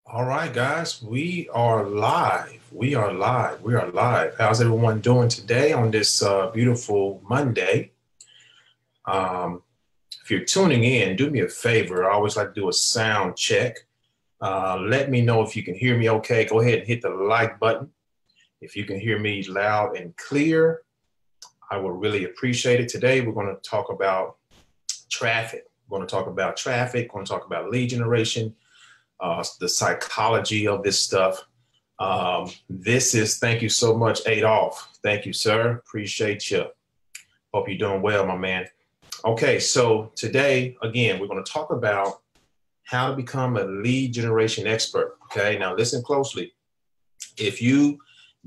All right, guys, we are live. We are live. We are live. How's everyone doing today on this beautiful Monday? If you're tuning in, do me a favor. I always like to do a sound check. Let me know if you can hear me okay. Go ahead and hit the like button. If you can hear me loud and clear, I will really appreciate it. Today, we're going to talk about traffic. We're going to talk about traffic. We're going to talk about lead generation. The psychology of this stuff. Thank you so much, Adolph. Thank you, sir. Appreciate you. Hope you're doing well, my man. Okay, so today, again, we're going to talk about how to become a lead generation expert. Okay, now listen closely. If you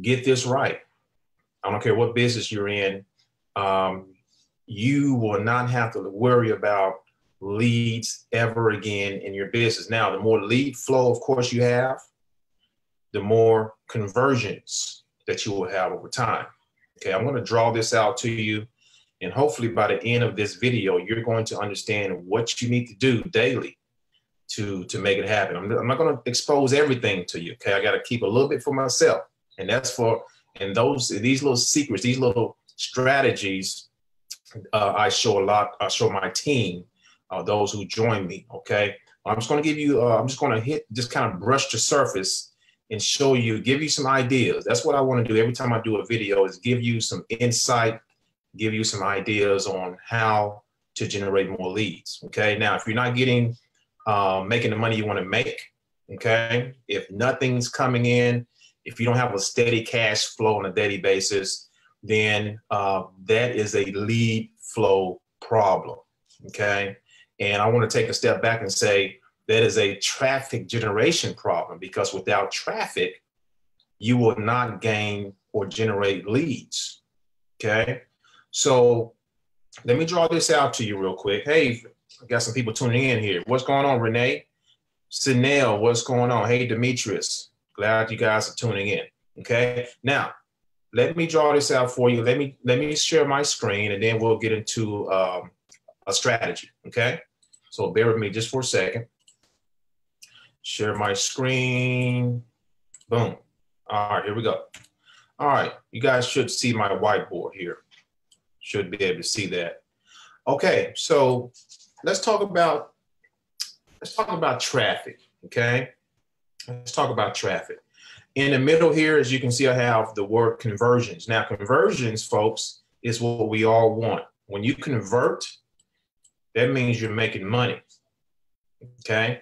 get this right, I don't care what business you're in, you will not have to worry about leads ever again in your business. Now, the more lead flow, of course, you have, the more conversions that you will have over time. Okay, I'm going to draw this out to you, and hopefully by the end of this video, you're going to understand what you need to do daily to make it happen. I'm not going to expose everything to you. Okay, I got to keep a little bit for myself, and these little secrets, these little strategies, I show a lot. I show my team. Those who join me, okay? I'm just going to give you, I'm just going to just kind of brush the surface and show you, give you some ideas. That's what I want to do every time I do a video, is give you some insight, give you some ideas on how to generate more leads, okay? Now, if you're not making the money you want to make, okay? If nothing's coming in, if you don't have a steady cash flow on a daily basis, then that is a lead flow problem, okay? And I want to take a step back and say that is a traffic generation problem, because without traffic, you will not gain or generate leads, okay? So let me draw this out to you real quick. Hey, I got some people tuning in here. What's going on, Renee? Sinel, what's going on? Hey, Demetrius, glad you guys are tuning in, okay? Now, let me draw this out for you. Let me share my screen, and then we'll get into a strategy, okay? So bear with me just for a second. Share my screen. Boom. All right, here we go. All right, you guys should see my whiteboard here. Should be able to see that. Okay, so let's talk about traffic, okay? Let's talk about traffic. In the middle here, as you can see, I have the word conversions. Now, conversions, folks, is what we all want. When you convert, that means you're making money, okay?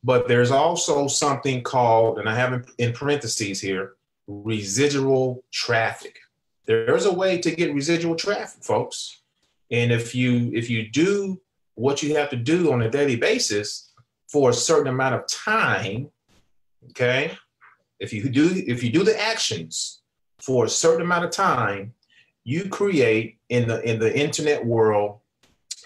But there's also something called, and I have in parentheses here, residual traffic. There's a way to get residual traffic, folks. And if you do what you have to do on a daily basis for a certain amount of time, okay? If you do the actions for a certain amount of time, you create in the internet world,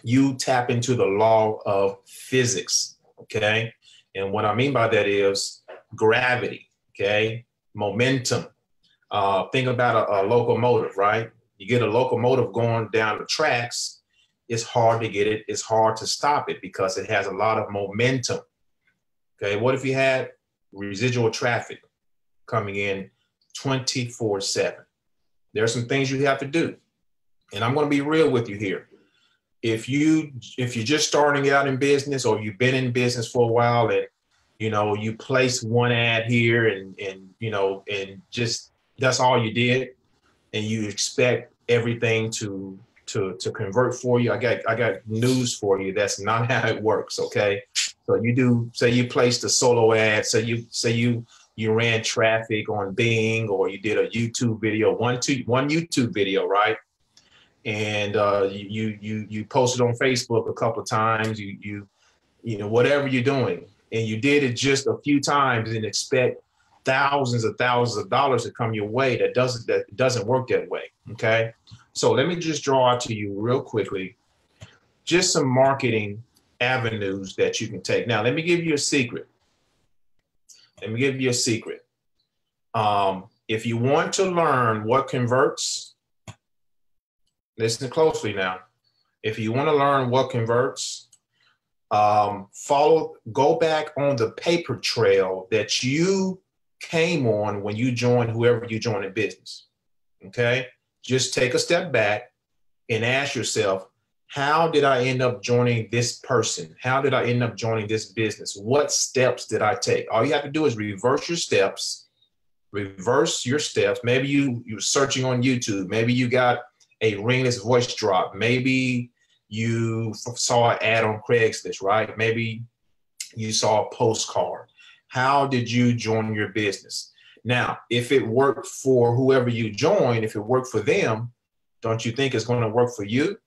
you tap into the law of physics, okay? And what I mean by that is gravity, okay? Momentum. Think about a locomotive, right? You get a locomotive going down the tracks, it's hard to get it, it's hard to stop it because it has a lot of momentum, okay? What if you had residual traffic coming in 24/7? There are some things you have to do. And I'm going to be real with you here. If you're just starting out in business, or you've been in business for a while, and you place one ad here and just that's all you did, and you expect everything to convert for you, I got news for you. That's not how it works, okay? So say you placed a solo ad, say you ran traffic on Bing, or you did a YouTube video, one YouTube video, right? And you posted on Facebook a couple of times, you whatever you're doing, and you did it just a few times and expect thousands of dollars to come your way. That doesn't work that way, okay? So let me just draw out to you real quickly just some marketing avenues that you can take. Now, let me give you a secret. If you want to learn what converts, listen closely now. If you want to learn what converts, Go back on the paper trail that you came on when you joined whoever you joined in business. Okay. Just take a step back and ask yourself, how did I end up joining this person? How did I end up joining this business? What steps did I take? All you have to do is reverse your steps. Maybe you're searching on YouTube. Maybe you got a ringless voice drop. Maybe you saw an ad on Craigslist, right? Maybe you saw a postcard. How did you join your business? Now, if it worked for whoever you joined, if it worked for them, don't you think it's going to work for you?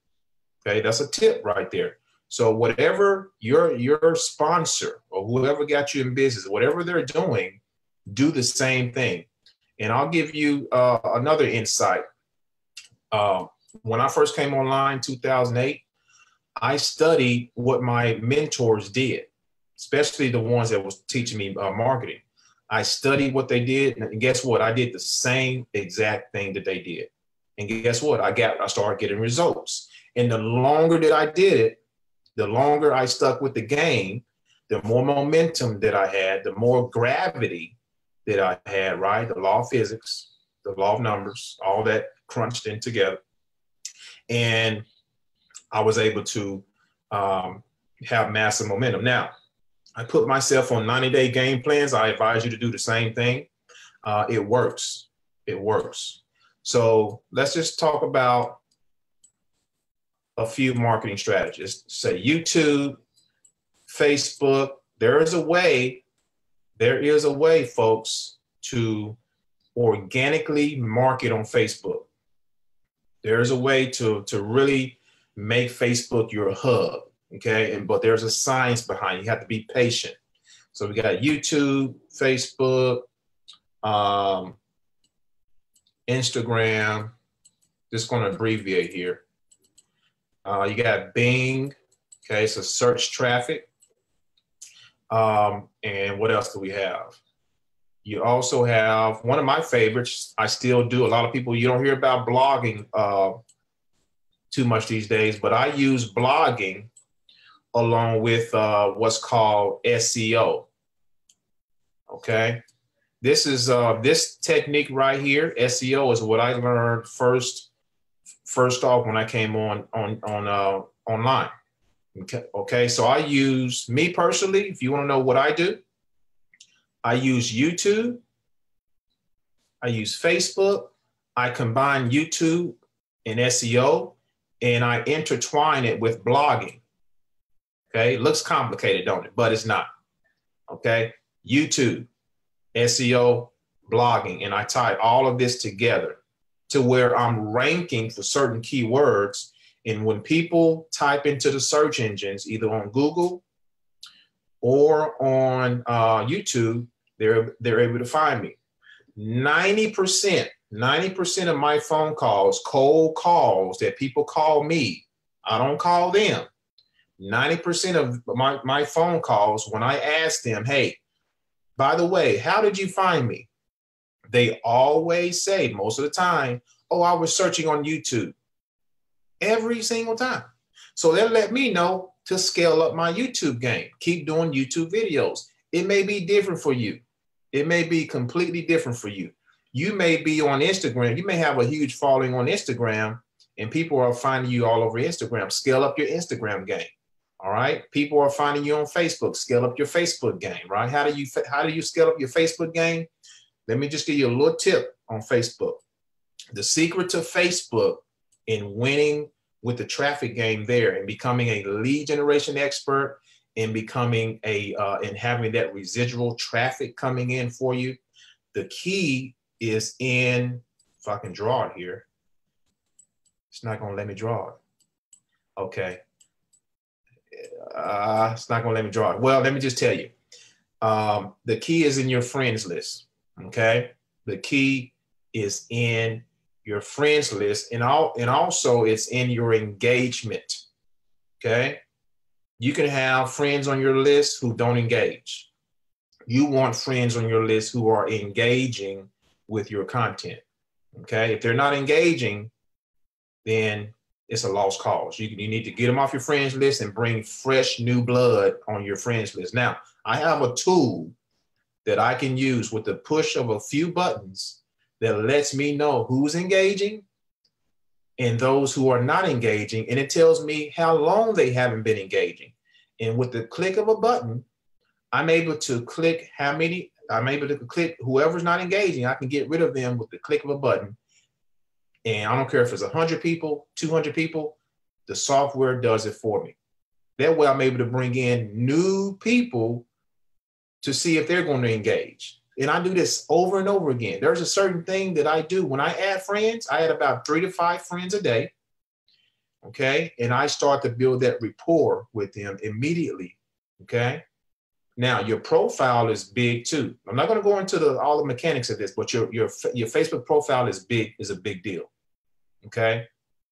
Okay, that's a tip right there. So whatever your sponsor or whoever got you in business, whatever they're doing, do the same thing. And I'll give you another insight. When I first came online in 2008, I studied what my mentors did, especially the ones that was teaching me marketing. I studied what they did, and guess what? I did the same exact thing that they did. And guess what? I started getting results. And the longer that I did it, the longer I stuck with the game, the more momentum that I had, the more gravity that I had, right? The law of physics, the law of numbers, all that crunched in together. And I was able to have massive momentum. Now, I put myself on 90-day game plans. I advise you to do the same thing. It works. It works. So let's just talk about a few marketing strategies. Say YouTube, Facebook. There is a way, folks, to organically market on Facebook. There is a way to really make Facebook your hub, okay? But there's a science behind it. You have to be patient. So we got YouTube, Facebook, Instagram. Just going to abbreviate here. You got Bing, okay, so search traffic. And what else do we have? You also have one of my favorites. I still do. A lot of people, you don't hear about blogging too much these days, but I use blogging along with what's called SEO. Okay, this is this technique right here. SEO is what I learned first off when I came on online. Okay, so I use, me personally, if you want to know what I do, I use YouTube, I use Facebook, I combine YouTube and SEO, and I intertwine it with blogging. Okay, it looks complicated, don't it? But it's not. Okay, YouTube, SEO, blogging, and I tie all of this together to where I'm ranking for certain keywords. And when people type into the search engines, either on Google or on YouTube, they're able to find me. 90% of my phone calls, cold calls that people call me, I don't call them. 90% of my phone calls, when I ask them, hey, by the way, how did you find me? They always say, most of the time, oh, I was searching on YouTube. Every single time. So they'll let me know to scale up my YouTube game. Keep doing YouTube videos. It may be different for you. It may be completely different for you. You may be on Instagram. You may have a huge following on Instagram and people are finding you all over Instagram. Scale up your Instagram game. All right. People are finding you on Facebook. Scale up your Facebook game, right? How do you scale up your Facebook game? Let me just give you a little tip on Facebook. The secret to Facebook in winning with the traffic game there and becoming a lead generation expert and becoming and having that residual traffic coming in for you. The key is in, if I can draw it here, it's not going to let me draw it. Okay. It's not going to let me draw it. Well, let me just tell you. The key is in your friends list. Okay. The key is in your friends list, and also it's in your engagement. Okay. You can have friends on your list who don't engage. You want friends on your list who are engaging with your content. Okay. If they're not engaging, then it's a lost cause. You need to get them off your friends list and bring fresh new blood on your friends list. Now, I have a tool that I can use with the push of a few buttons that lets me know who's engaging and those who are not engaging. And it tells me how long they haven't been engaging. And with the click of a button, I'm able to click whoever's not engaging. I can get rid of them with the click of a button. And I don't care if it's 100 people, 200 people, the software does it for me. That way I'm able to bring in new people to see if they're going to engage. And I do this over and over again. There's a certain thing that I do. When I add friends, I add about 3 to 5 friends a day. Okay. And I start to build that rapport with them immediately. Okay. Now your profile is big too. I'm not going to go into all the mechanics of this, but your Facebook profile is a big deal. Okay.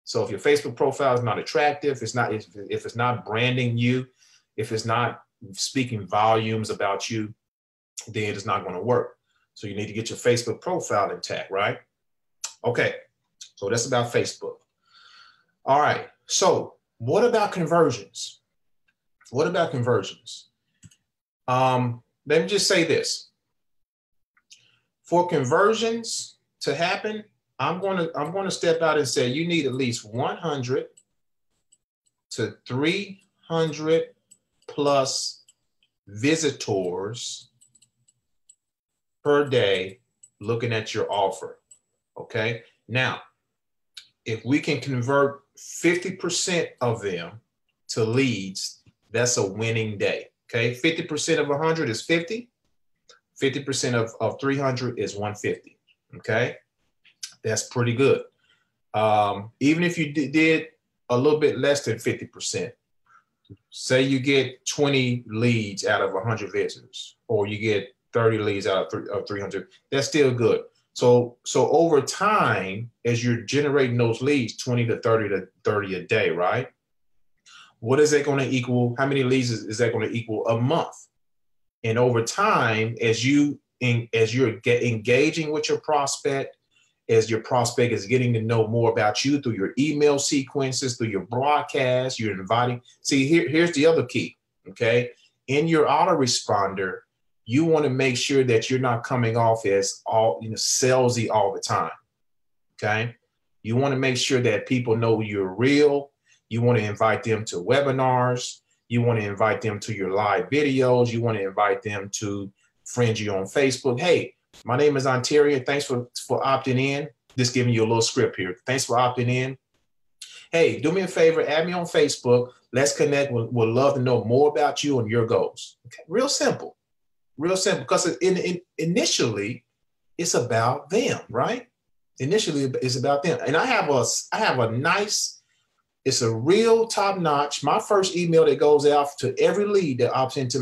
So if your Facebook profile is not attractive, if it's not branding you, if it's not speaking volumes about you, then it's not going to work. So you need to get your Facebook profile intact, right? Okay. So that's about Facebook. All right. So what about conversions? What about conversions? Let me just say this. For conversions to happen, I'm going to step out and say you need at least 100 to 300 plus visitors per day looking at your offer. Okay. Now, if we can convert 50% of them to leads, that's a winning day. Okay. 50% of 100 is 50. 50% of 300 is 150. Okay. That's pretty good. Even if you did a little bit less than 50%, say you get 20 leads out of 100 visitors, or you get 30 leads out of 300, that's still good. So over time, as you're generating those leads, 20 to 30 a day, right? What is that going to equal? How many leads is that going to equal a month? And over time, as you're engaging with your prospect, as your prospect is getting to know more about you through your email sequences, through your broadcast, you're inviting. See, here's the other key, okay? In your autoresponder, you want to make sure that you're not coming off as salesy all the time, okay? You want to make sure that people know you're real. You want to invite them to webinars. You want to invite them to your live videos. You want to invite them to friend you on Facebook. Hey, my name is Ontarian. Thanks for opting in. Just giving you a little script here. Thanks for opting in. Hey, do me a favor, add me on Facebook. Let's connect. We'd love to know more about you and your goals. Okay, real simple, because initially it's about them, right? Initially it's about them. And I have a nice, it's a real top notch. My first email that goes out to every lead that opts into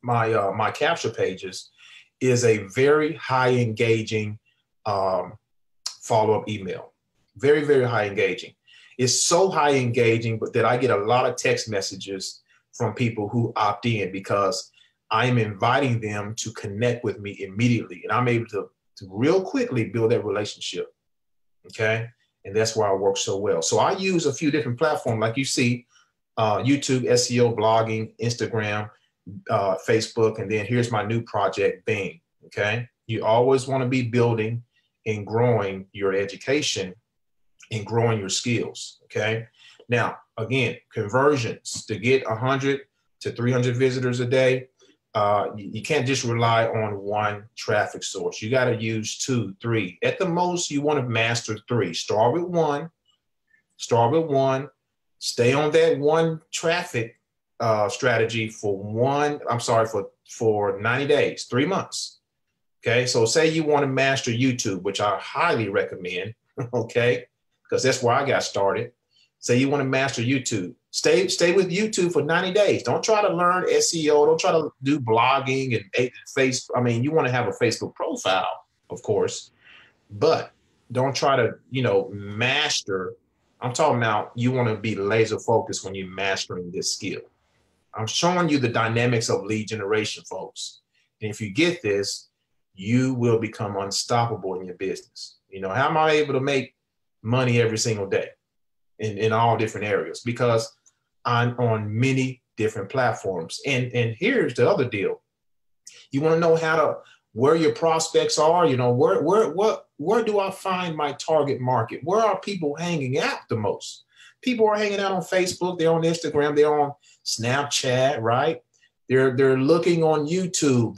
my capture pages is a very high engaging follow-up email. Very, very high engaging. It's so high engaging, but that I get a lot of text messages from people who opt in because I'm inviting them to connect with me immediately. And I'm able to real quickly build that relationship. Okay. And that's why I work so well. So I use a few different platforms, like you see, YouTube, SEO, blogging, Instagram, Facebook, and then here's my new project, Bing. Okay. You always want to be building and growing your education and growing your skills. Okay. Now, again, conversions to get 100 to 300 visitors a day. You can't just rely on one traffic source. You got to use 2, 3. At the most, you want to master 3. Start with one. Stay on that one traffic strategy for 90 days, 3 months. Okay. So say you want to master YouTube, which I highly recommend. Okay. Because that's where I got started. Say you want to master YouTube. Stay with YouTube for 90 days. Don't try to learn SEO. Don't try to do blogging and Facebook. I mean, you want to have a Facebook profile, of course, but don't try to, master. I'm talking about you want to be laser focused when you're mastering this skill. I'm showing you the dynamics of lead generation, folks. And if you get this, you will become unstoppable in your business. How am I able to make money every single day in all different areas because I'm on many different platforms. And here's the other deal. You want to know where your prospects are, you know, where do I find my target market? Where are people hanging out the most? People are hanging out on Facebook, they're on Instagram, they're on Snapchat, right? They're looking on YouTube,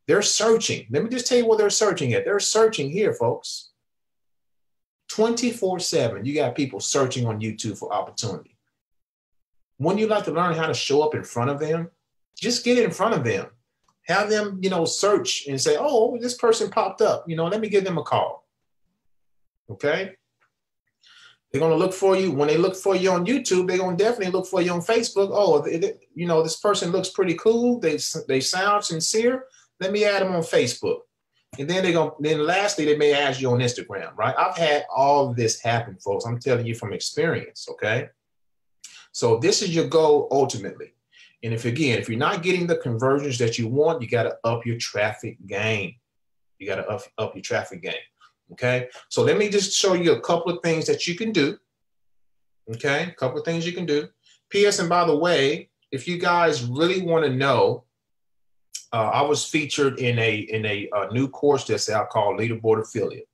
they're searching. Let me just tell you what they're searching at. They're searching here, folks. 24/7, you got people searching on YouTube for opportunity. Wouldn't you like to learn how to show up in front of them? Just get in front of them. Have them, you know, search and say, oh, this person popped up. You know, let me give them a call. Okay? They're going to look for you. When they look for you on YouTube, they're going to definitely look for you on Facebook. Oh, you know, this person looks pretty cool. They sound sincere. Let me add them on Facebook. And then then lastly, they may ask you on Instagram, right? I've had all of this happen, folks. I'm telling you from experience, okay? So this is your goal ultimately. And if you're not getting the conversions that you want, you got to up your traffic game. You got to up your traffic game. Okay. So let me just show you a couple of things that you can do. Okay. A couple of things you can do. P.S. And by the way, if you guys really want to know, I was featured in a new course that's out called Leaderboard Affiliate.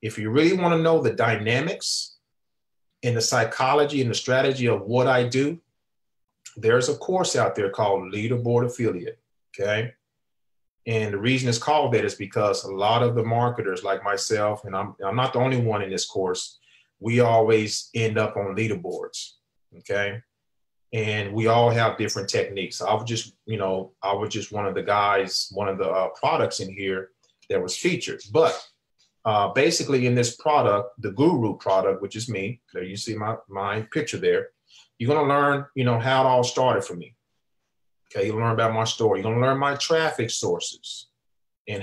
If you really want to know the dynamics and the psychology and the strategy of what I do, there's a course out there called Leaderboard Affiliate, okay? And the reason it's called that is because a lot of the marketers like myself, and I'm not the only one in this course, we always end up on leaderboards, okay? And we all have different techniques. I was just one of the guys, one of the products in here that was featured. But basically in this product, the Guru product, which is me, there you see my picture there, you're going to learn, you know, how it all started for me. Okay. You'll learn about my story. You're going to learn my traffic sources and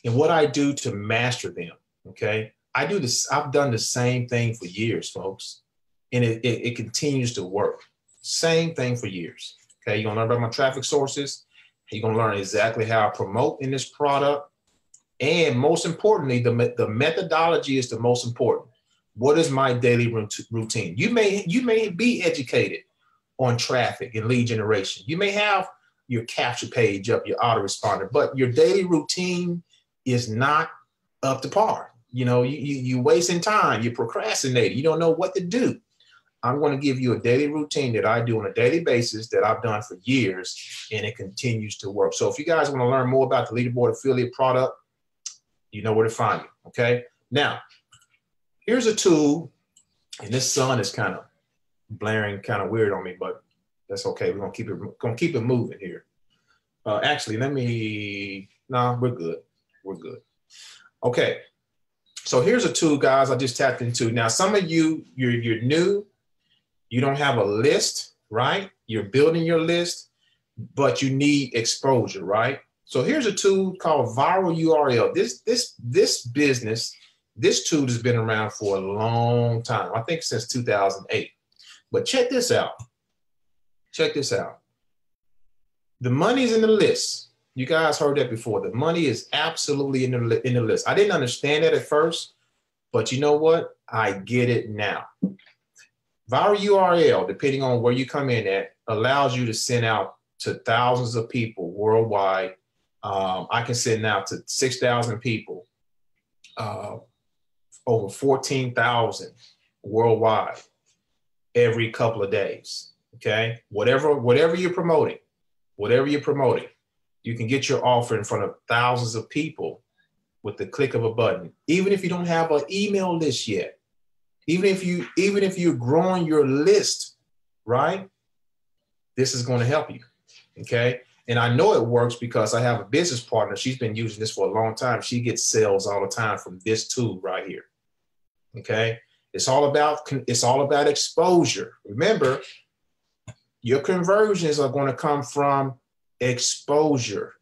what I do to master them. Okay. I've done the same thing for years, folks. And it continues to work. Same thing for years. Okay. You're going to learn about my traffic sources. You're going to learn exactly how I promote in this product. And most importantly, the methodology is the most important. What is my daily routine? You may be educated on traffic and lead generation. You may have your capture page up, your autoresponder, but your daily routine is not up to par. You know, you wasting time, you're procrastinating, you don't know what to do. I'm going to give you a daily routine that I do on a daily basis that I've done for years, and it continues to work. So if you guys want to learn more about the Leaderboard Affiliate product, you know where to find me, okay? Now, here's a tool, and this sun is kind of blaring kind of weird on me, but that's okay. We're gonna keep it moving here. Actually, we're good. We're good. Okay. So here's a tool, guys, I just tapped into. Now, some of you're new, you don't have a list, right? You're building your list, but you need exposure, right? So here's a tool called Viral URL. This tool has been around for a long time. I think since 2008. But check this out. Check this out. The money's in the list. You guys heard that before. The money is absolutely in the list. I didn't understand that at first, but you know what? I get it now. Viral URL, depending on where you come in at, allows you to send out to thousands of people worldwide. I can send out to 6,000 people, over 14,000 worldwide every couple of days. Okay, whatever you're promoting, you can get your offer in front of thousands of people with the click of a button. Even if you don't have an email list yet, even if you're growing your list, right? This is going to help you. Okay. And I know it works because I have a business partner. She's been using this for a long time. She gets sales all the time from this tool right here. Okay. It's all about exposure. Remember, your conversions are going to come from exposure,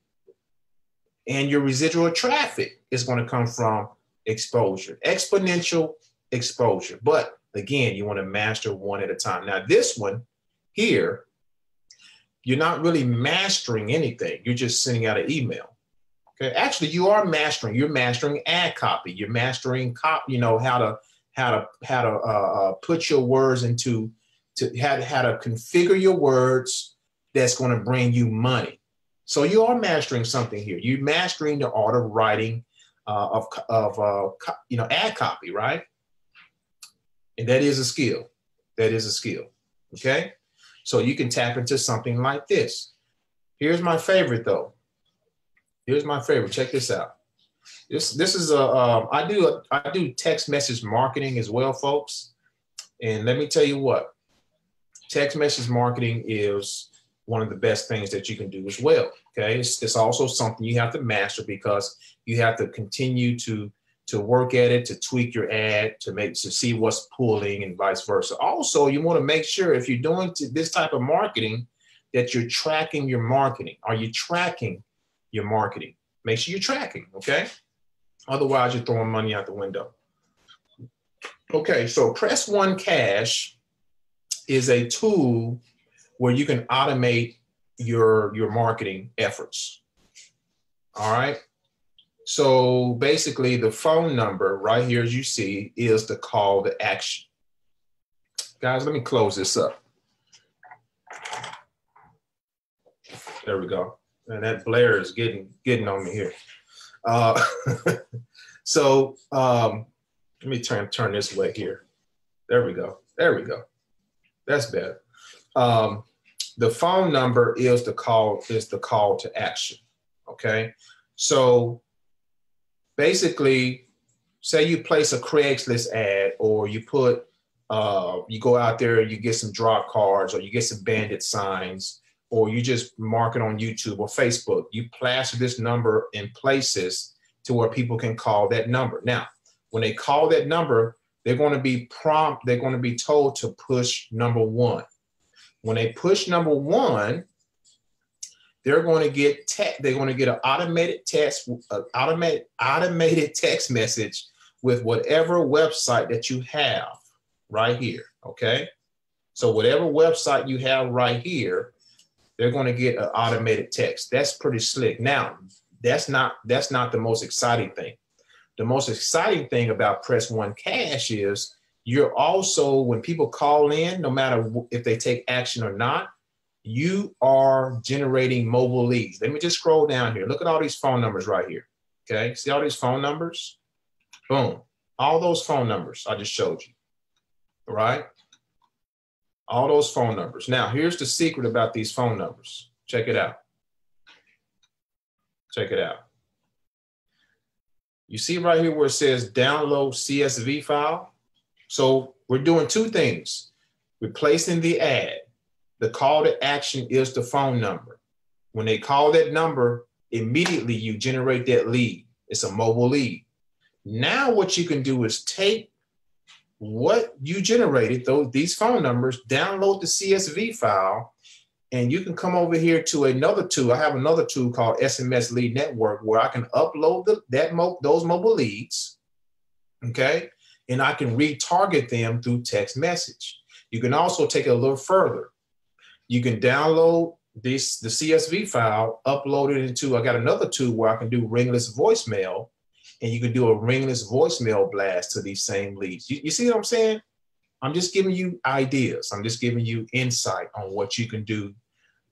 and your residual traffic is going to come from exposure, exponential exposure. But again, you want to master one at a time. Now, this one here, you're not really mastering anything. You're just sending out an email. Okay, actually, you are mastering. You're mastering ad copy. You're mastering, how to put your words into, how to configure your words that's going to bring you money. So you are mastering something here. You're mastering the art of writing of ad copy, right? And that is a skill. That is a skill. Okay, so you can tap into something like this. Here's my favorite though. Here's my favorite. Check this out. This is I do text message marketing as well, folks. And let me tell you what, text message marketing is one of the best things that you can do as well. Okay, it's also something you have to master, because you have to continue to work at it, to tweak your ad, to see what's pulling, and vice versa. Also, you want to make sure, if you're doing this type of marketing, that you're tracking your marketing. Are you tracking your marketing? Make sure you're tracking, okay? Otherwise, you're throwing money out the window. Okay, so Press One Cash is a tool where you can automate your marketing efforts. All right. So basically, the phone number right here, as you see, is the call to action. Guys, let me close this up. There we go. And that blare is getting on me here. So let me turn this way here. There we go. There we go. That's better. The phone number is the call to action. Okay. So basically, say you place a Craigslist ad, or you put you go out there and you get some drop cards, or you get some bandit signs, or you just market on YouTube or Facebook. You plaster this number in places to where people can call that number. Now, when they call that number, they're going to be they're going to be told to push number 1. When they push number 1, they're going to get an automated text message with whatever website that you have right here. Okay, so whatever website you have right here, they're going to get an automated text. That's pretty slick. Now, that's not the most exciting thing. The most exciting thing about Press One Cash is you're also, when people call in, no matter if they take action or not, you are generating mobile leads. Let me just scroll down here. Look at all these phone numbers right here. Okay, see all these phone numbers? Boom. All those phone numbers I just showed you. All right? All those phone numbers. Now, here's the secret about these phone numbers. Check it out. Check it out. You see right here where it says download CSV file? So we're doing 2 things. Replacing the ad. The call to action is the phone number. When they call that number, immediately you generate that lead. It's a mobile lead. Now what you can do is take what you generated, these phone numbers, download the CSV file, and you can come over here to another tool. I have another tool called SMS Lead Network, where I can upload those mobile leads, okay? And I can retarget them through text message. You can also take it a little further. You can download the CSV file, upload it into, I got another tool where I can do ringless voicemail, and you can do a ringless voicemail blast to these same leads. You see what I'm saying? I'm just giving you ideas. I'm just giving you insight on what you can do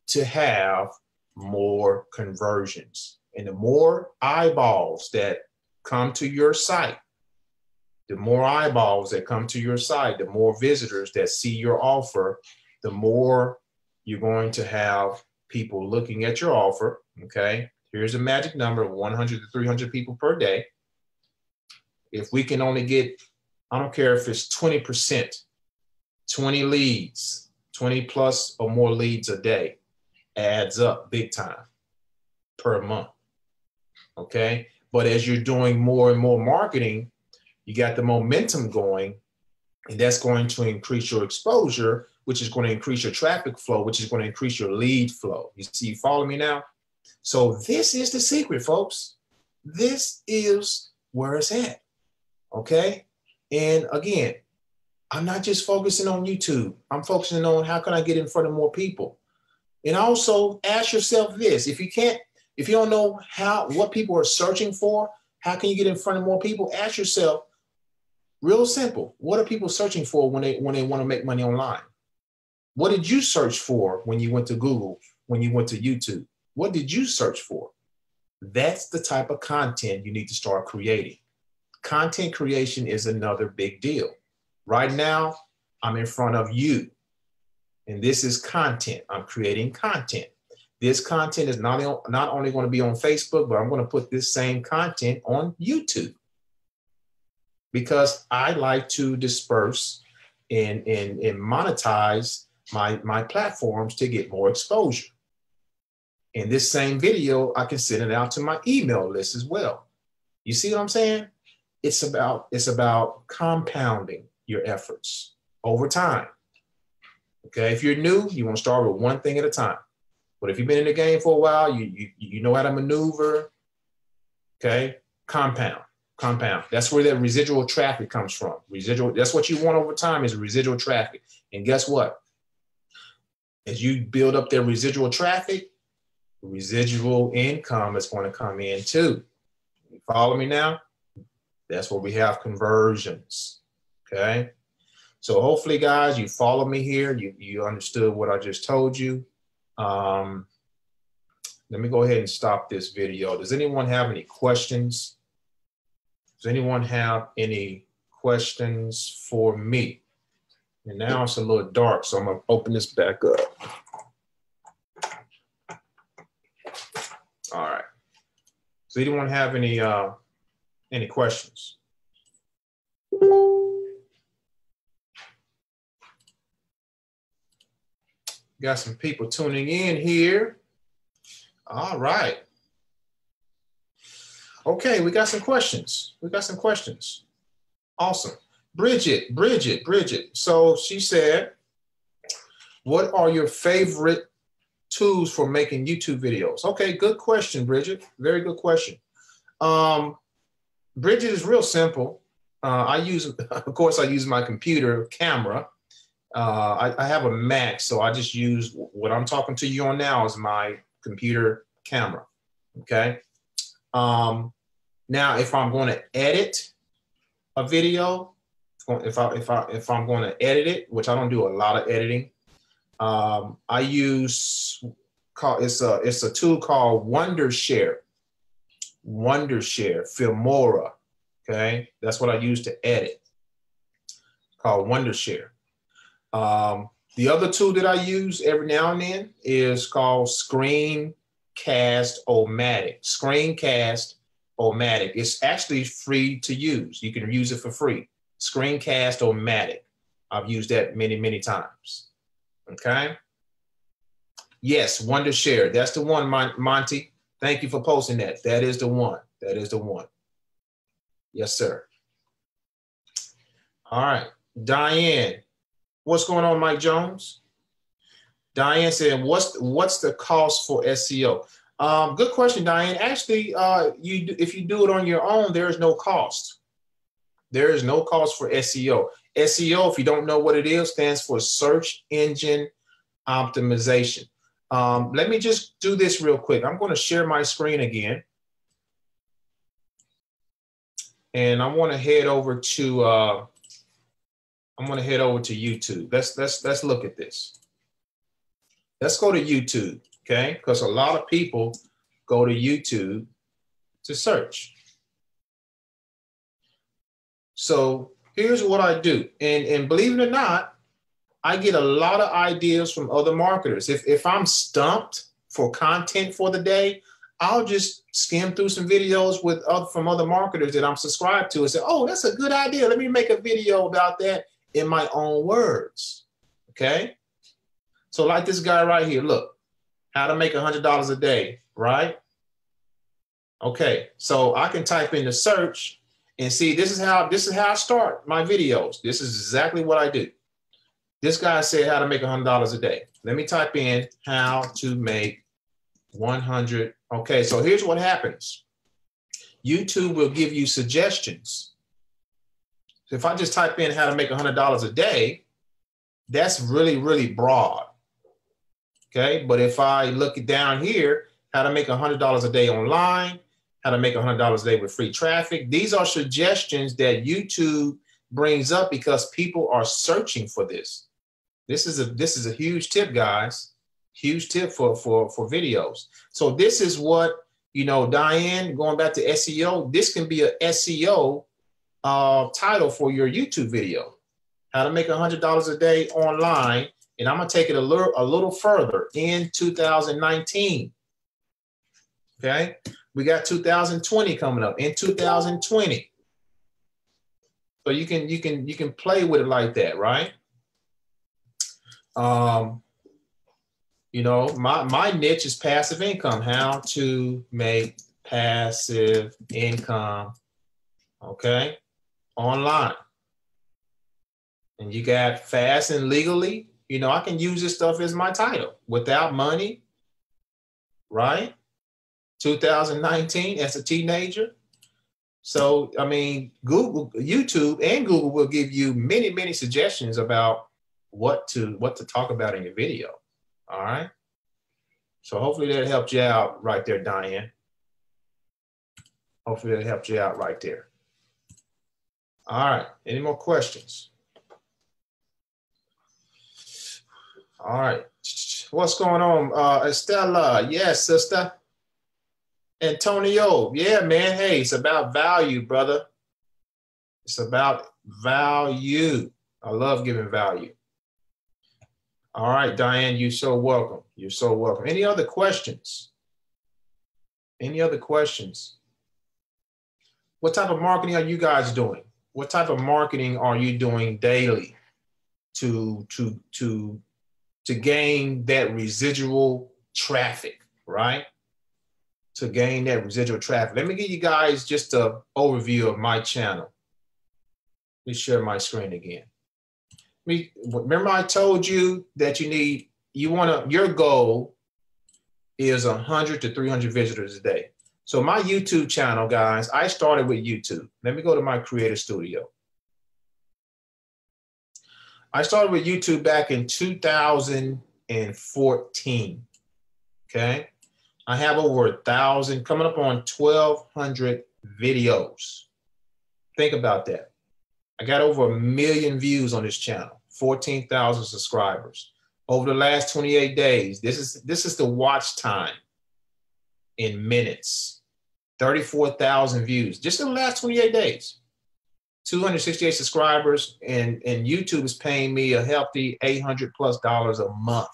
to have more conversions. And the more eyeballs that come to your site, the more eyeballs that come to your site, the more visitors that see your offer, the more you're going to have people looking at your offer, okay? Here's a magic number of 100 to 300 people per day. If we can only get, I don't care if it's 20%, 20 leads, 20 plus or more leads a day, adds up big time per month, okay? But as you're doing more and more marketing, you got the momentum going, and that's going to increase your exposure, which is going to increase your traffic flow, which is going to increase your lead flow. You see, you follow me now? So this is the secret, folks. This is where it's at, okay? And again, I'm not just focusing on YouTube. I'm focusing on how can I get in front of more people? And also ask yourself this, if you can't, If you don't know what people are searching for, how can you get in front of more people? Ask yourself, real simple, what are people searching for when they want to make money online? What did you search for when you went to Google, when you went to YouTube? What did you search for? That's the type of content you need to start creating. Content creation is another big deal. Right now, I'm in front of you, and this is content. I'm creating content. This content is not only going to be on Facebook, but I'm going to put this same content on YouTube because I like to disperse and monetize my platforms to get more exposure. In this same video, I can send it out to my email list as well. You see what I'm saying? It's about compounding your efforts over time. Okay, if you're new, you want to start with one thing at a time. But if you've been in the game for a while, you know how to maneuver. Okay, compound. That's where that residual traffic comes from. That's what you want over time is residual traffic. And guess what? As you build up that residual traffic, residual income is going to come in too. You follow me now? That's where we have conversions. Okay. So hopefully, guys, you follow me here. You understood what I just told you. Let me go ahead and stop this video. Does anyone have any questions? Does anyone have any questions for me? And now it's a little dark, so I'm going to open this back up. All right. Does anyone have any questions? Got some people tuning in here. All right. Okay, we got some questions. Awesome. Bridget. So she said, what are your favorite tools for making YouTube videos? Okay, good question, Bridget. Very good question. Bridget is real simple. Of course, I use my computer camera. I have a Mac, so I just use what I'm talking to you on now is my computer camera. Okay. Now, if I'm going to edit a video, if I'm going to edit it, which I don't do a lot of editing, I use it's a tool called Wondershare, Filmora. Okay, that's what I use to edit. Called Wondershare. The other tool that I use every now and then is called Screencast-O-Matic. Screencast-O-Matic. It's actually free to use. You can use it for free. Screencast-O-Matic. I've used that many, many times. Okay. Yes, Wondershare. That's the one, Monty. Thank you for posting that. That is the one. Yes, sir. All right. Diane. What's going on, Mike Jones? Diane said, what's the cost for SEO? Good question, Diane. Actually, if you do it on your own, there is no cost. There is no cost for SEO. SEO, if you don't know what it is, stands for search engine optimization. Let me just do this real quick. I'm going to share my screen again. And I want to head over to YouTube. Let's look at this. Let's go to YouTube, okay? Because a lot of people go to YouTube to search. So here's what I do. And believe it or not, I get a lot of ideas from other marketers. If I'm stumped for content for the day, I'll just skim through some videos from other marketers that I'm subscribed to and say, oh, that's a good idea. Let me make a video about that in my own words, okay? So like this guy right here, look, how to make $100 a day, right? Okay, so I can type in the search and see this is how I start my videos. This is exactly what I do. This guy said how to make $100 a day. Let me type in how to make 100. Okay, so here's what happens. YouTube will give you suggestions. If I just type in how to make $100 a day, that's really, really broad. Okay, but if I look down here how to make $100 a day online, how to make $100 a day with free traffic. These are suggestions that YouTube brings up because people are searching for this. This is a huge tip, guys. Huge tip for videos. So this is what, you know, Diane, going back to SEO, this can be a SEO title for your YouTube video. How to make $100 a day online. And I'm gonna take it a little further in 2019. Okay, we got 2020 coming up. In 2020, so you can play with it like that, right? You know, my niche is passive income. How to make passive income, okay, online. And you got fast and legally. You know, I can use this stuff as my title. Without money, right? 2019 as a teenager. So, I mean, Google, YouTube and Google will give you many, many suggestions about what to talk about in your video. All right. So hopefully that helped you out right there, Diane. Hopefully that helped you out right there. All right. Any more questions? All right. What's going on? Estella. Yes, sister. Antonio. Yeah, man. Hey, it's about value, brother. It's about value. I love giving value. All right, Diane, you're so welcome. You're so welcome. Any other questions? Any other questions? What type of marketing are you guys doing? What type of marketing are you doing daily to gain that residual traffic, right? To gain that residual traffic. Let me give you guys just an overview of my channel. Let me share my screen again. Remember I told you that your goal is 100 to 300 visitors a day. So my YouTube channel, guys, I started with YouTube. Let me go to my Creator Studio. I started with YouTube back in 2014, okay? I have over 1,000, coming up on 1,200 videos. Think about that. I got over 1 million views on this channel, 14,000 subscribers. Over the last 28 days, this is the watch time in minutes, 34,000 views, just in the last 28 days. 268 subscribers, and YouTube is paying me a healthy $800+ a month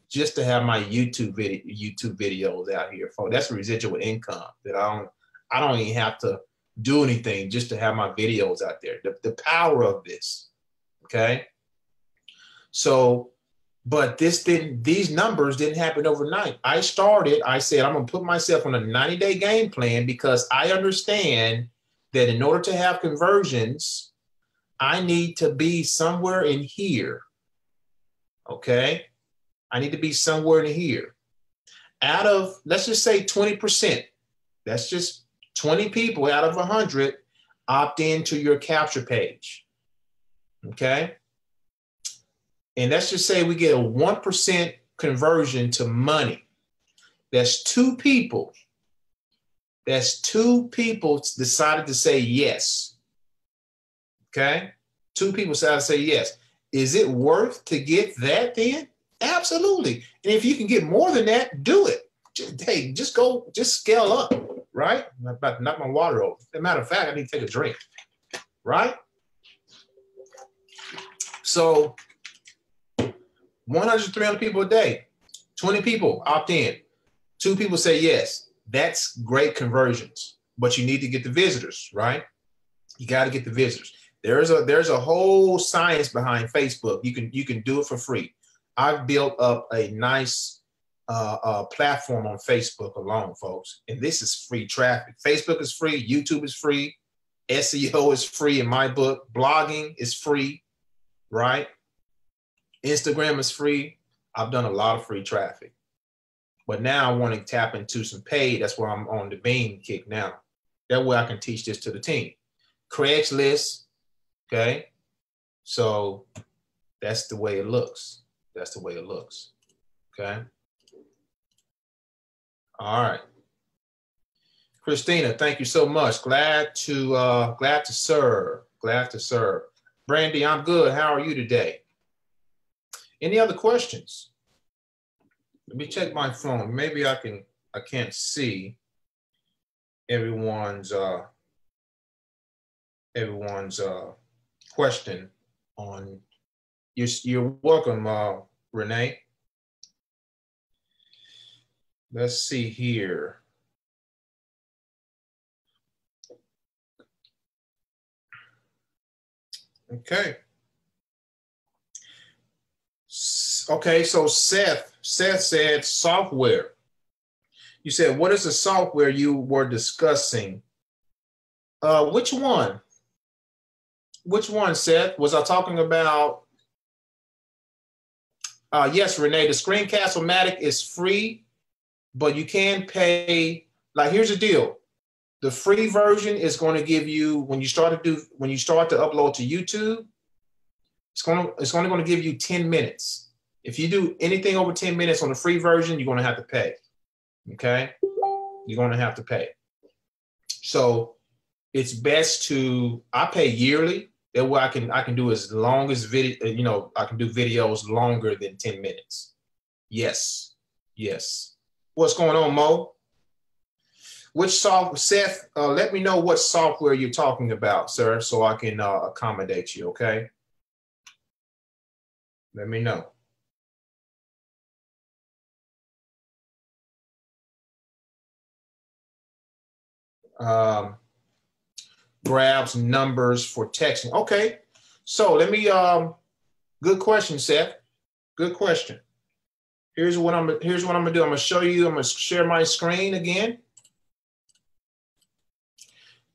just to have my YouTube videos out here. That's residual income that I don't even have to do anything just to have my videos out there. The power of this, okay? So, but these numbers didn't happen overnight. I said, I'm gonna put myself on a 90-day game plan because I understand that in order to have conversions, I need to be somewhere in here, okay? I need to be somewhere in here. Out of, let's just say 20%, that's just 20 people out of 100 opt into your capture page, okay? And let's just say we get a 1% conversion to money. That's two people. That's two people decided to say yes, okay? Two people decided to say yes. Is it worth to get that then? Absolutely. And if you can get more than that, do it. Hey, just scale up, right? I'm about to knock my water over. As a matter of fact, I need to take a drink, right? So 100 to 300 people a day, 20 people opt in, two people say yes. That's great conversions, but you need to get the visitors, right? You got to get the visitors. There's a whole science behind Facebook. You can do it for free. I've built up a nice platform on Facebook alone, folks. And this is free traffic. Facebook is free. YouTube is free. SEO is free in my book. Blogging is free, right? Instagram is free. I've done a lot of free traffic. But now I want to tap into some paid. That's why I'm on the Beam kick now. That way I can teach this to the team. Craigslist, okay? So that's the way it looks. That's the way it looks, okay? All right. Christina, thank you so much. Glad to serve. Glad to serve. Brandy, I'm good. How are you today? Any other questions? Let me check my phone. Maybe I can't see everyone's question on. You're welcome, Renee. Let's see here. Okay. Okay, so Seth said software. You said, what is the software you were discussing? Which one? Which one, Seth? Was I talking about? Yes, Renee, the Screencast-O-Matic is free, but you can pay. Like, here's the deal. The free version is going to give you, when you start to upload to YouTube, it's only going to give you 10 minutes. If you do anything over 10 minutes on the free version, you're going to have to pay. Okay? You're going to have to pay. So it's best I pay yearly. That way I can do as long as video, I can do videos longer than 10 minutes. Yes. Yes. What's going on, Mo? Seth, let me know what software you're talking about, sir, so I can accommodate you, okay? Let me know. Grabs numbers for texting. Okay, so let me, good question, Seth. Good question. Here's what I'm gonna do. I'm gonna show you, I'm gonna share my screen again.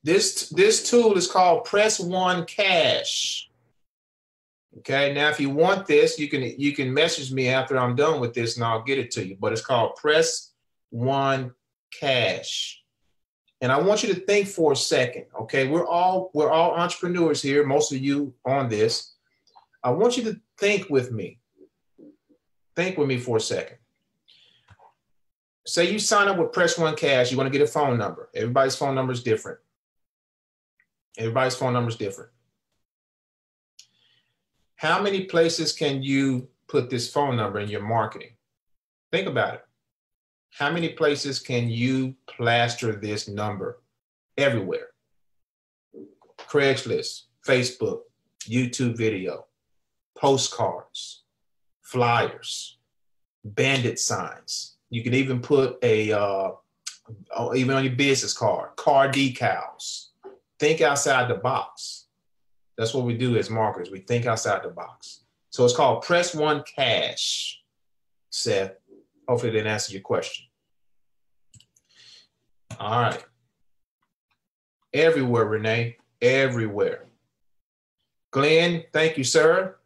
This tool is called Press One Cash. Okay, now if you want this, you can message me after I'm done with this and I'll get it to you. But it's called Press One Cash. And I want you to think for a second. Okay, we're all entrepreneurs here, most of you on this. I want you to think with me. Think with me for a second. Say you sign up with Press One Cash, you want to get a phone number. Everybody's phone number is different. Everybody's phone number is different. How many places can you put this phone number in your marketing? Think about it. How many places can you plaster this number? Everywhere. Craigslist, Facebook, YouTube video, postcards, flyers, bandit signs. You can even put even on your business card, car decals. Think outside the box. That's what we do as marketers. We think outside the box. So it's called Press One Cash, Seth. Hopefully that answers your question. All right. Everywhere, Renee. Everywhere. Glenn, thank you, sir.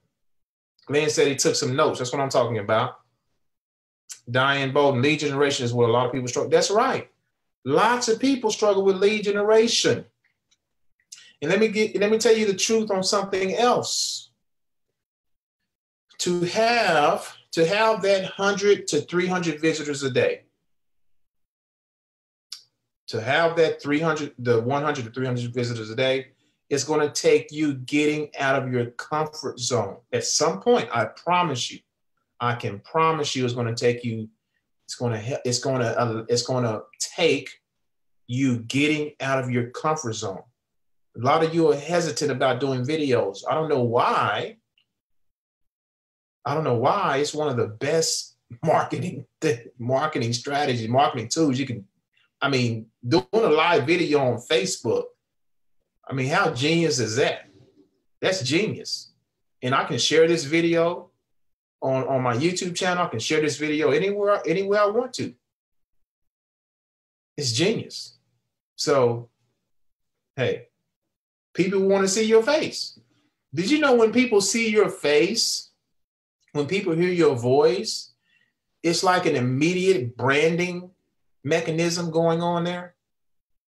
Glenn said he took some notes. That's what I'm talking about. Diane Bolden, lead generation is what a lot of people struggle. That's right. Lots of people struggle with lead generation. And let me tell you the truth on something else. To have that 100 to 300 visitors a day, to have that 100 to 300 visitors a day, it's going to take you getting out of your comfort zone. At some point, I promise you, I can promise you, it's going to take you. It's going to take you getting out of your comfort zone. A lot of you are hesitant about doing videos. I don't know why. It's one of the best marketing strategies, marketing tools you can. I mean, doing a live video on Facebook. I mean, how genius is that? That's genius. And I can share this video on my YouTube channel. I can share this video anywhere I want to. It's genius. So, hey, people want to see your face. Did you know when people see your face, when people hear your voice, it's like an immediate branding mechanism going on there?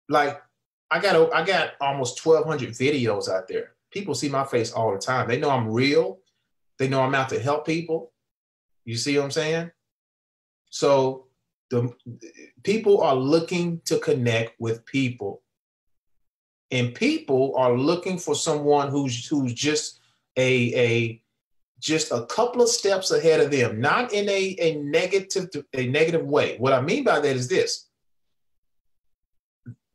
Like, I got almost 1,200 videos out there. People see my face all the time. They know I'm real. They know I'm out to help people. You see what I'm saying? So The people are looking to connect with people, and people are looking for someone who's just just a couple of steps ahead of them, not in a negative way. What I mean by that is this: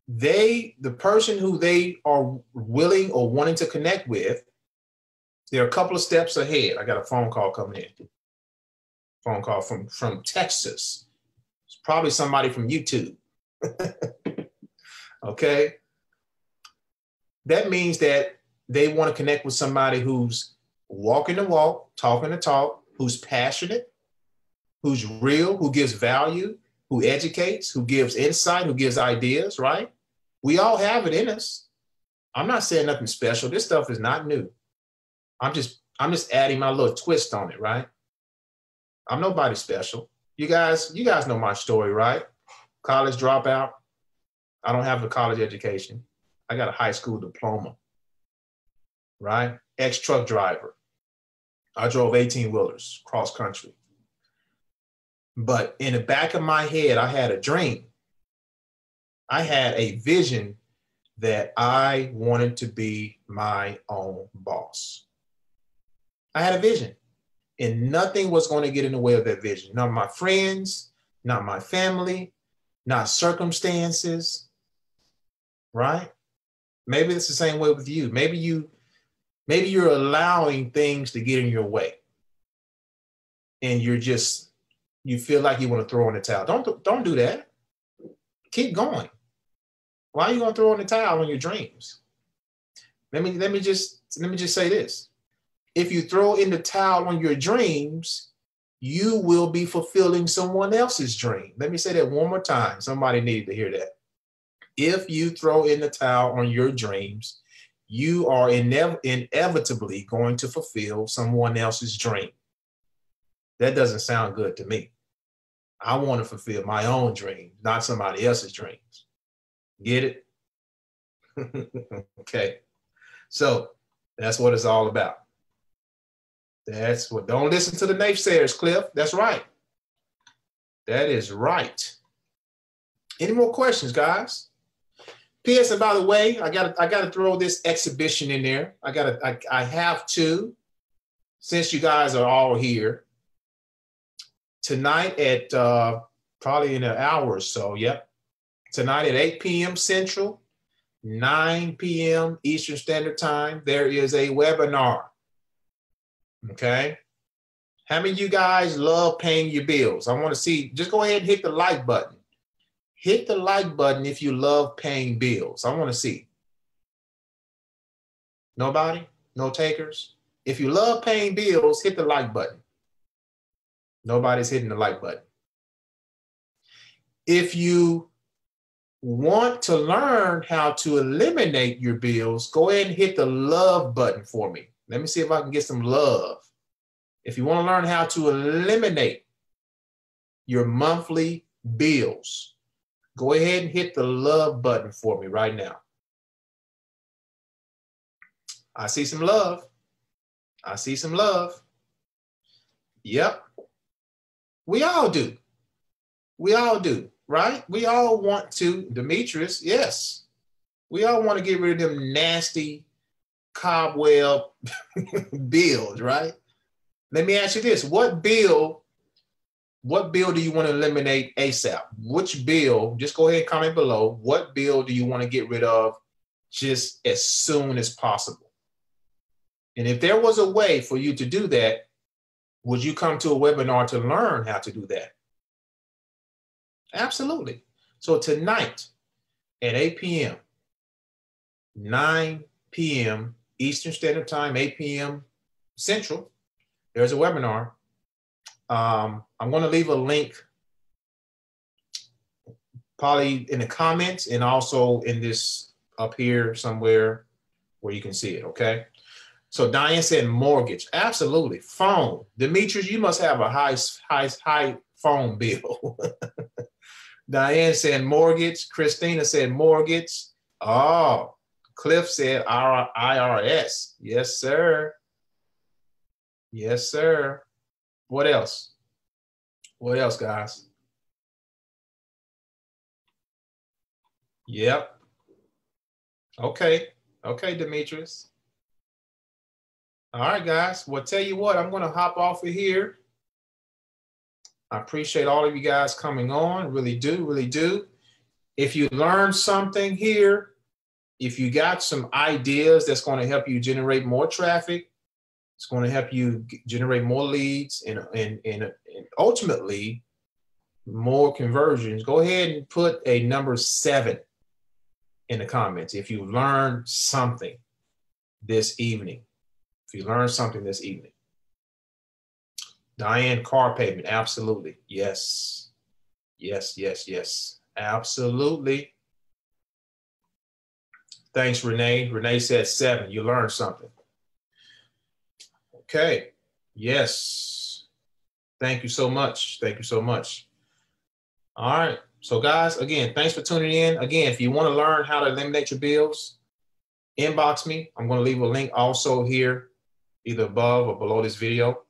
the person who they are willing or wanting to connect with, they're a couple of steps ahead. I got a phone call coming in. Phone call from Texas. It's probably somebody from YouTube. Okay. That means that they want to connect with somebody who's walking the walk, talking the talk, who's passionate, who's real, who gives value, who educates, who gives insight, who gives ideas, right? We all have it in us. I'm not saying nothing special. This stuff is not new. I'm just adding my little twist on it, right? I'm nobody special. You guys know my story, right? College dropout. I don't have a college education. I got a high school diploma, right? Ex-truck driver. I drove 18-wheelers cross country. But in the back of my head, I had a dream. I had a vision that I wanted to be my own boss. I had a vision, and nothing was going to get in the way of that vision. Not my friends, not my family, not circumstances, right? Maybe it's the same way with you. Maybe you're allowing things to get in your way, and you feel like you want to throw in the towel. Don't do that. Keep going. Why are you going to throw in the towel on your dreams? Let me just say this. If you throw in the towel on your dreams, you will be fulfilling someone else's dream. Let me say that one more time. Somebody needed to hear that. If you throw in the towel on your dreams, you are inevitably going to fulfill someone else's dream. That doesn't sound good to me. I want to fulfill my own dreams, not somebody else's dreams. Get it? Okay. So that's what it's all about. Don't listen to the naysayers, Cliff. That's right. That is right. Any more questions, guys? P.S. And by the way, I gotta throw this exhibition in there. I have to, since you guys are all here. Tonight at probably in an hour or so, yep. Tonight at 8 p.m. Central, 9 p.m. Eastern Standard Time, there is a webinar. Okay. How many of you guys love paying your bills? I want to see, just go ahead and hit the like button. Hit the like button if you love paying bills. I want to see. Nobody? No takers? If you love paying bills, hit the like button. Nobody's hitting the like button. If you want to learn how to eliminate your bills, go ahead and hit the love button for me. Let me see if I can get some love. If you want to learn how to eliminate your monthly bills, go ahead and hit the love button for me right now. I see some love. I see some love. Yep. We all do. We all do, right? We all want to, Demetrius, yes. We all want to get rid of them nasty cobweb bills, right? Let me ask you this. What bill do you want to eliminate ASAP? Which bill, just go ahead and comment below, what bill do you want to get rid of just as soon as possible? And if there was a way for you to do that, would you come to a webinar to learn how to do that? Absolutely. So tonight at 8 p.m., 9 p.m. Eastern Standard Time, 8 p.m. Central, there's a webinar. I'm going to leave a link probably in the comments and also in this up here somewhere where you can see it, okay? So Diane said mortgage. Absolutely. Phone. Demetrius, you must have a high phone bill. Diane said mortgage. Christina said mortgage. Oh, Cliff said IRS. Yes, sir. Yes, sir. What else? What else, guys? Yep. Okay. Okay, Demetrius. All right, guys. Well, tell you what, I'm going to hop off of here. I appreciate all of you guys coming on. Really do, really do. If you learned something here, if you got some ideas that's going to help you generate more traffic, it's going to help you generate more leads and ultimately more conversions, go ahead and put a number 7 in the comments if you learned something this evening. If you learned something this evening. Diane, car payment, absolutely. Yes. Yes, yes, yes. Absolutely. Thanks, Renee. Renee said 7. You learned something. Okay. Yes. Thank you so much. Thank you so much. All right. So guys, again, thanks for tuning in. Again, if you want to learn how to eliminate your bills, inbox me. I'm going to leave a link also here, either above or below this video.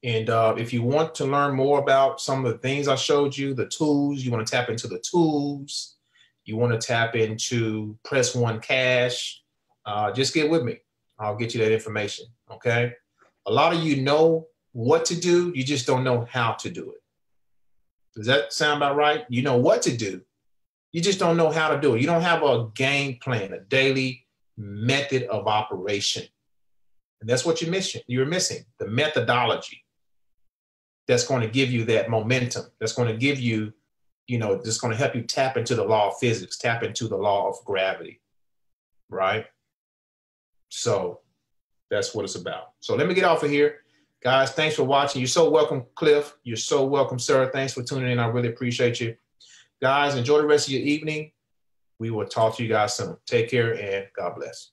And if you want to learn more about some of the things I showed you, the tools, you want to tap into the tools, you want to tap into Press One Cash, just get with me. I'll get you that information, okay? A lot of you know what to do, you just don't know how to do it. Does that sound about right? You know what to do, you just don't know how to do it. You don't have a game plan, a daily method of operation. And that's what you're missing, the methodology that's going to give you that momentum, that's going to give you, that's going to help you tap into the law of physics, tap into the law of gravity, right? So that's what it's about. So let me get off of here. Guys, thanks for watching. You're so welcome, Cliff. You're so welcome, sir. Thanks for tuning in. I really appreciate you. Guys, enjoy the rest of your evening. We will talk to you guys soon. Take care and God bless.